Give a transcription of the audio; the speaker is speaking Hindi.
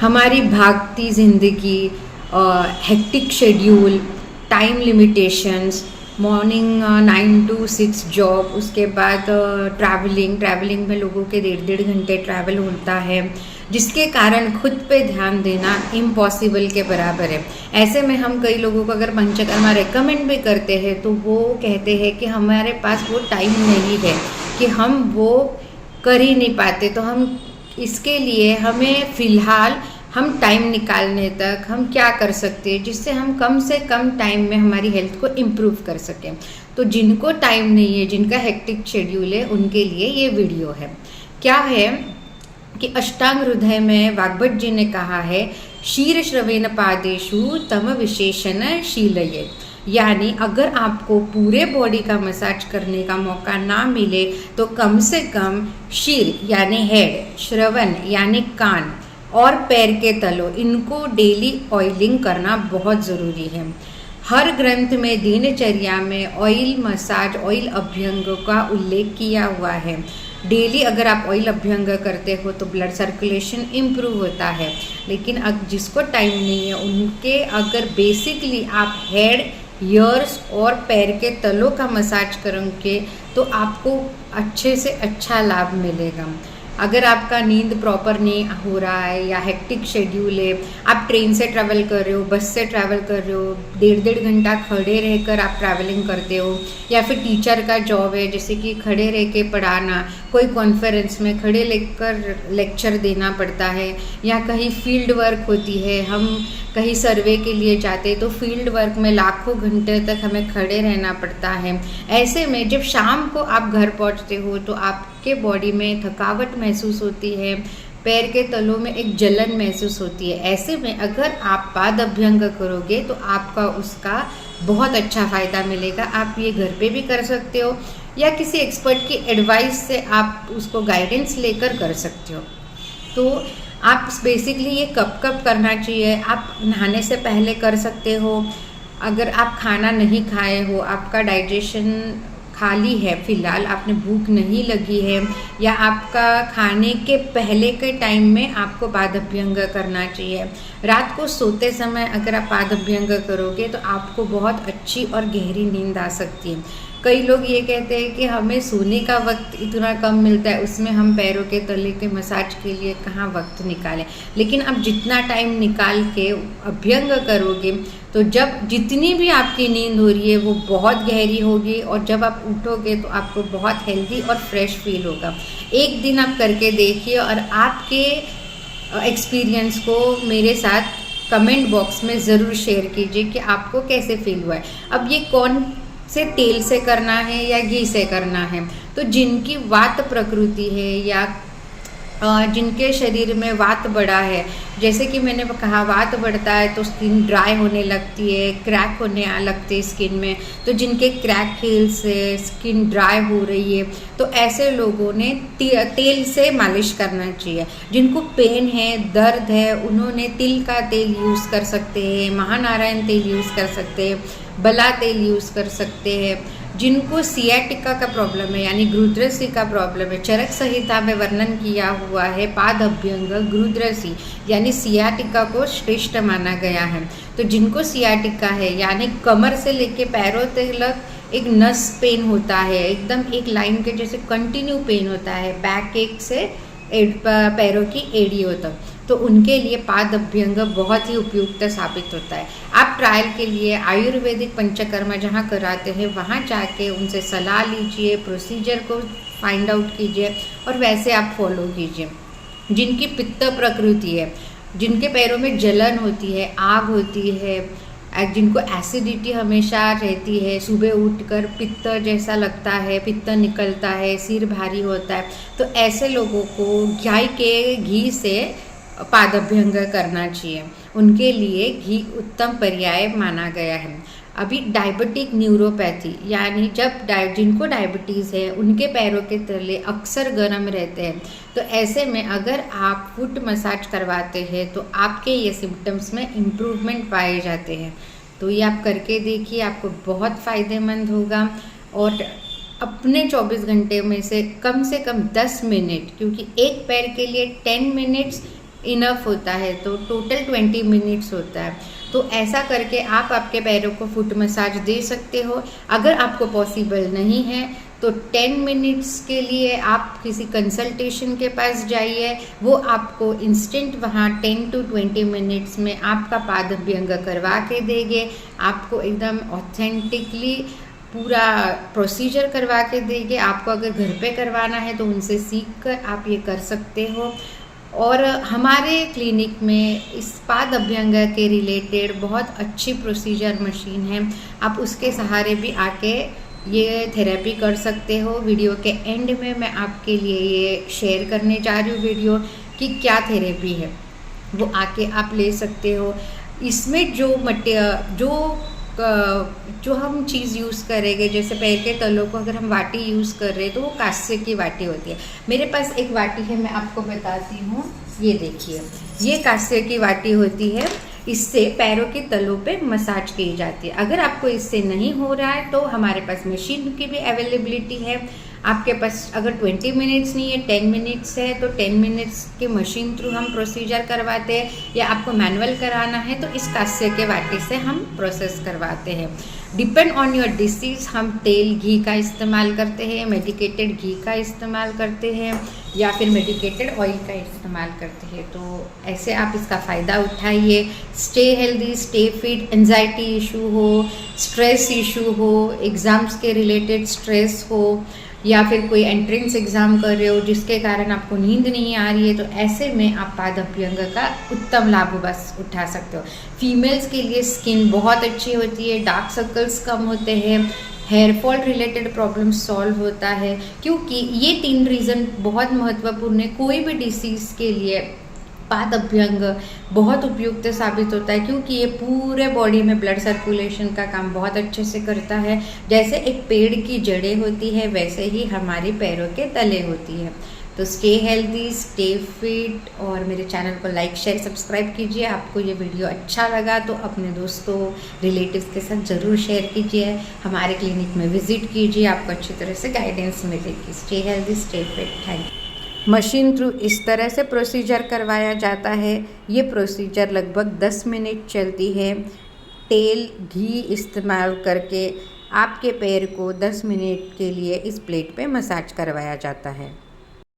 हमारी भागती ज़िंदगी, hectic schedule, time limitations, morning 9 to 6 job, उसके बाद ट्रैवलिंग में लोगों के 1.5 घंटे ट्रैवल होता है, जिसके कारण खुद पे ध्यान देना इम्पॉसिबल के बराबर है। ऐसे में हम कई लोगों को अगर पंचकर्मा रेकमेंड भी करते हैं तो वो कहते हैं कि हमारे पास वो टाइम नहीं है कि हम वो कर ही नहीं पाते। तो हम इसके लिए हमें फ़िलहाल हम टाइम निकालने तक हम क्या कर सकते हैं जिससे हम कम से कम टाइम में हमारी हेल्थ को इम्प्रूव कर सकें। तो जिनको टाइम नहीं है, जिनका हेक्टिक शेड्यूल है, उनके लिए ये वीडियो है। क्या है कि अष्टांग हृदय में वाग्भट जी ने कहा है, शीर श्रवेण पादेषु तम विशेषण शीलये। यानी अगर आपको पूरे बॉडी का मसाज करने का मौका ना मिले तो कम से कम शीर यानी हेड, श्रवण यानी कान और पैर के तलों, इनको डेली ऑयलिंग करना बहुत ज़रूरी है। हर ग्रंथ में दिनचर्या में ऑयल मसाज, ऑयल अभ्यंग का उल्लेख किया हुआ है। डेली अगर आप ऑयल अभ्यंग करते हो तो ब्लड सर्कुलेशन इम्प्रूव होता है। लेकिन अब जिसको टाइम नहीं है उनके अगर बेसिकली आप हेड, ईयर्स और पैर के तलों का मसाज करोगे तो आपको अच्छे से अच्छा लाभ मिलेगा। अगर आपका नींद प्रॉपर नहीं हो रहा है या हेक्टिक शेड्यूल है, आप ट्रेन से ट्रैवल कर रहे हो, बस से ट्रैवल कर रहे हो, 1.5 घंटा खड़े रहकर आप ट्रैवलिंग करते हो, या फिर टीचर का जॉब है जैसे कि खड़े रह के पढ़ाना, कोई कॉन्फ्रेंस में खड़े लेकर लेक्चर देना पड़ता है, या कहीं फील्ड वर्क होती है, हम कहीं सर्वे के लिए जाते हैं तो फील्ड वर्क में लाखों घंटे तक हमें खड़े रहना पड़ता है। ऐसे में जब शाम को आप घर पहुंचते हो तो आपके बॉडी में थकावट महसूस होती है, पैर के तलों में एक जलन महसूस होती है। ऐसे में अगर आप पाद अभ्यंग करोगे तो आपका उसका बहुत अच्छा फ़ायदा मिलेगा। आप ये घर पे भी कर सकते हो या किसी एक्सपर्ट की एडवाइस से आप उसको गाइडेंस लेकर कर सकते हो। तो आप बेसिकली ये कब कब करना चाहिए, आप नहाने से पहले कर सकते हो। अगर आप खाना नहीं खाए हो, आपका डाइजेशन खाली है, फ़िलहाल आपने भूख नहीं लगी है, या आपका खाने के पहले के टाइम में आपको पाद अभ्यंग करना चाहिए। रात को सोते समय अगर आप पाद अभ्यंग करोगे तो आपको बहुत अच्छी और गहरी नींद आ सकती है। कई लोग ये कहते हैं कि हमें सोने का वक्त इतना कम मिलता है, उसमें हम पैरों के तले के मसाज के लिए कहाँ वक्त निकालें। लेकिन आप जितना टाइम निकाल के अभ्यंग करोगे तो जब जितनी भी आपकी नींद हो रही है वो बहुत गहरी होगी, और जब आप उठोगे तो आपको बहुत हेल्दी और फ्रेश फील होगा। एक दिन आप करके देखिए और आपके एक्सपीरियंस को मेरे साथ कमेंट बॉक्स में ज़रूर शेयर कीजिए कि आपको कैसे फील हुआ है। अब ये कौन से तेल से करना है या घी से करना है, तो जिनकी वात प्रकृति है या जिनके शरीर में वात बढ़ा है, जैसे कि मैंने कहा वात बढ़ता है तो स्किन ड्राई होने लगती है, क्रैक होने लगती है स्किन में। तो जिनके क्रैक हिल्स है, स्किन ड्राई हो रही है, तो ऐसे लोगों ने तेल से मालिश करना चाहिए। जिनको पेन है, दर्द है, उन्होंने तिल का तेल यूज़ कर सकते हैं, महानारायण तेल यूज़ कर सकते हैं, बला तेल यूज़ कर सकते हैं। जिनको सियाटिका का प्रॉब्लम है यानी गुरुद्रसी का प्रॉब्लम है, चरक संहिता में वर्णन किया हुआ है पाद अभ्यंग गुरुद्रसी यानी सियाटिका को श्रेष्ठ माना गया है। तो जिनको सियाटिका है यानी कमर से लेके पैरों तक एक नस पेन होता है, एकदम एक लाइन के जैसे कंटिन्यू पेन होता है, बैक एक से पैरों की एड़ियों तक, तो उनके लिए पाद अभ्यंग बहुत ही उपयुक्त साबित होता है। आप ट्रायल के लिए आयुर्वेदिक पंचकर्मा जहाँ कराते हैं वहाँ जाके उनसे सलाह लीजिए, प्रोसीजर को फाइंड आउट कीजिए और वैसे आप फॉलो कीजिए। जिनकी पित्त प्रकृति है, जिनके पैरों में जलन होती है, आग होती है, जिनको एसिडिटी हमेशा रहती है, सुबह उठकर पित्त जैसा लगता है, पित्त निकलता है, सिर भारी होता है, तो ऐसे लोगों को गाय के घी से पाद अभ्यंग करना चाहिए। उनके लिए घी उत्तम पर्याय माना गया है। अभी डायबिटिक न्यूरोपैथी यानी जब जिनको डायबिटीज़ है उनके पैरों के तले अक्सर गर्म रहते हैं, तो ऐसे में अगर आप फुट मसाज करवाते हैं तो आपके ये सिम्टम्स में इम्प्रूवमेंट पाए जाते हैं। तो ये आप करके देखिए, आपको बहुत फ़ायदेमंद होगा। और अपने 24 घंटे में से कम 10 मिनट, क्योंकि एक पैर के लिए 10 मिनट्स इनफ होता है, तो टोटल 20 मिनट्स होता है। तो ऐसा करके आप आपके पैरों को फुट मसाज दे सकते हो। अगर आपको पॉसिबल नहीं है तो 10 मिनट्स के लिए आप किसी कंसल्टेशन के पास जाइए, वो आपको इंस्टेंट वहाँ 10 to 20 मिनट्स में आपका पाद अभ्यंग करवा के देंगे। आपको एकदम ऑथेंटिकली पूरा प्रोसीजर करवा के देंगे। आपको अगर घर पे करवाना है तो उनसे सीख कर आप ये कर सकते हो। और हमारे क्लिनिक में इस पाद अभ्यंग के रिलेटेड बहुत अच्छी प्रोसीजर मशीन है, आप उसके सहारे भी आके ये थेरेपी कर सकते हो। वीडियो के एंड में मैं आपके लिए ये शेयर करने जा रही हूँ वीडियो कि क्या थेरेपी है, वो आके आप ले सकते हो। इसमें जो हम चीज़ यूज़ करेंगे, जैसे पैर के तलों को अगर हम वाटी यूज़ कर रहे हैं तो वो कांस्य की वाटी होती है। मेरे पास एक वाटी है, मैं आपको बताती हूँ। ये देखिए, ये कांस्य की वाटी होती है। इससे पैरों के तलों पे मसाज की जाती है। अगर आपको इससे नहीं हो रहा है तो हमारे पास मशीन की भी अवेलेबिलिटी है। आपके पास अगर 20 मिनट्स नहीं है, 10 मिनट्स है, तो 10 मिनट्स के मशीन थ्रू हम प्रोसीजर करवाते हैं, या आपको मैनुअल कराना है तो इस कांस्य के वाटी से हम प्रोसेस करवाते हैं। डिपेंड ऑन योर डिसीज़ हम तेल घी का इस्तेमाल करते हैं, मेडिकेटेड घी का इस्तेमाल करते हैं, या फिर मेडिकेटेड ऑयल का इस्तेमाल करते हैं। तो ऐसे आप इसका फ़ायदा उठाइए। Stay healthy, stay fit. Anxiety issue हो, स्ट्रेस इशू हो, एग्ज़ाम्स के रिलेटेड स्ट्रेस हो, या फिर कोई एंट्रेंस एग्ज़ाम कर रहे हो जिसके कारण आपको नींद नहीं आ रही है, तो ऐसे में आप पाद अभ्यंग का उत्तम लाभ बस उठा सकते हो। फीमेल्स के लिए स्किन बहुत अच्छी होती है, डार्क सर्कल्स कम होते हैं, hair fall related problem solve होता है, क्योंकि ये 3 रीज़न बहुत महत्वपूर्ण है। कोई भी डिसीज़ के लिए पाद अभ्यंग बहुत उपयुक्त साबित होता है, क्योंकि ये पूरे बॉडी में ब्लड सर्कुलेशन का काम बहुत अच्छे से करता है। जैसे एक पेड़ की जड़ें होती है, वैसे ही हमारी पैरों के तले होती है। तो स्टे हेल्दी, स्टे फिट, और मेरे चैनल को लाइक, शेयर, सब्सक्राइब कीजिए। आपको ये वीडियो अच्छा लगा तो अपने दोस्तों, रिलेटिव्स के साथ ज़रूर शेयर कीजिए। हमारे क्लिनिक में विजिट कीजिए, आपको अच्छी तरह से गाइडेंस मिलेगी। Stay healthy, stay fit. Thank you. Machine through इस तरह से प्रोसीजर करवाया जाता है। ये प्रोसीजर लगभग 10 मिनट चलती है। तेल घी इस्तेमाल करके आपके पैर को 10 मिनट के लिए इस प्लेट पे मसाज करवाया जाता है।